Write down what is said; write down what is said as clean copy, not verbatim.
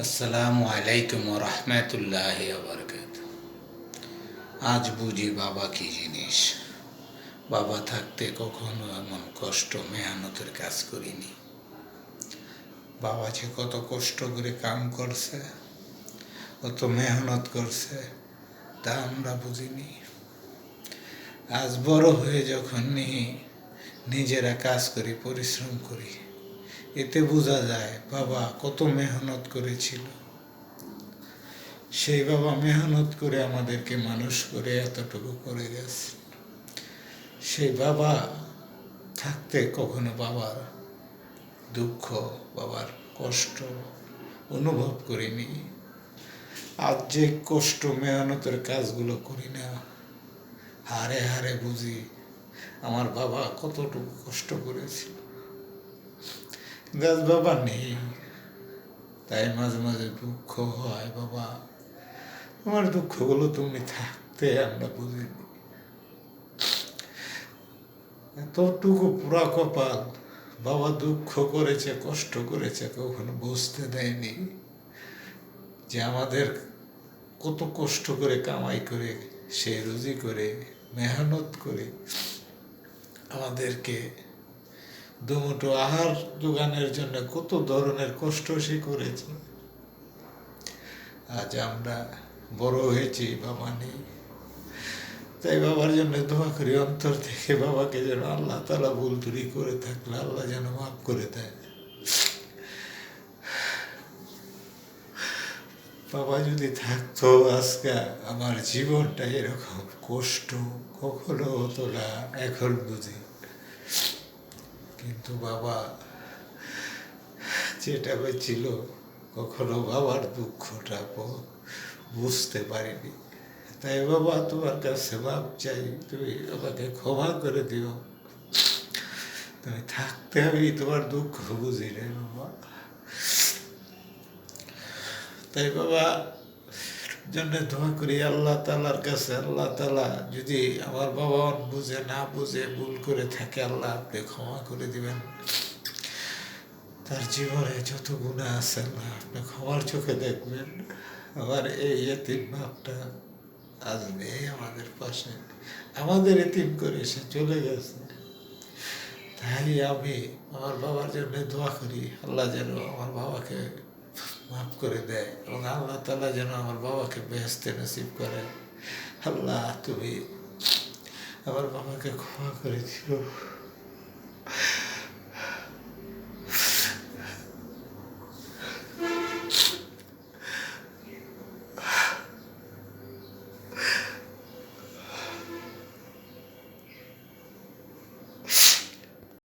আসসালামু আলাইকুম রহমতুল্লাহ বরকাত। আজ বুঝি বাবা কি জিনিস। বাবা থাকতে কখনো এমন কষ্ট মেহনতের কাজ করিনি। বাবা যে কত কষ্ট করে কাম করছে, কত মেহনত করছে, তা আমরা বুঝিনি। আজ বড় হয়ে যখন নিজেরা কাজ করি, পরিশ্রম করি, এতে বোঝা যায় বাবা কত মেহনত করেছিল। সেই বাবা মেহনত করে আমাদেরকে মানুষ করে এতটুকু করে গেছে। সেই বাবা থাকতে কখনো বাবার দুঃখ, বাবার কষ্ট অনুভব করিনি। আজ যে কষ্ট মেহনতের কাজগুলো করি না, হারে হারে বুঝি আমার বাবা কতটুকু কষ্ট করেছিল। আজ বাবা নেই, তাই মাঝে মাঝে দুঃখ হয়। বাবা, আমার দুঃখগুলো তুমি থাকতে আমরা বুঝিনি। এতটুকু পুরা কপাল, বাবা দুঃখ করেছে, কষ্ট করেছে, কখনো বুঝতে দেয়নি যে আমাদের কত কষ্ট করে কামাই করে, সে রুজি করে, মেহনত করে আমাদেরকে দুমুঠো আহার জোগানোর জন্য কত ধরনের কষ্ট সে করেছে। আজ আমরা বড় হয়েছি, বাবা নেই, তাই বাবার জন্য দোয়া করি অন্তর থেকে। বাবাকে যেন আল্লাহ তাআলা ভুল ত্রুটি করে থাকলে আল্লাহ যেন মাফ করে দেয়। বাবা যদি থাকতো, আজকে আমার জীবনটা এরকম কষ্ট কখনো হতো না, এখন বুঝি। কিন্তু বাবা যেটা ছিল, কখনো বাবার দুঃখটা বুঝতে পারিনি। তাই বাবা, তোমার কাছে মাপ চাই, তুমি আমাকে ক্ষমা করে দিও। তুমি থাকতে আমি তোমার দুঃখ বুঝি রে বাবা। তাই বাবা জন্য দোয়া করি আল্লাহ তাআলার কাছে। আল্লাহ তাআলা যদি আমার বাবা বুঝে না বুঝে ভুল করে থাকে, আল্লাহ আপনি ক্ষমা করে দিবেন। তার জীবনে যত গুনাহ আছে আল্লাহ আপনি ক্ষমার চোখে দেখবেন। আমার এই এতিম বাপটা আজ নেই আমাদের পাশে, আমাদের এতিম করে সে চলে গেছে। তাই আমি আমার বাবার জন্য দোয়া করি, আল্লাহ যেন আমার বাবাকে মাফ করে দেয় এবং আল্লাহ তাআলা যেন আমার বাবাকে বেহেশতে নসিব করে। আল্লাহ, তুমি আমার বাবাকে ক্ষমা করে দিও।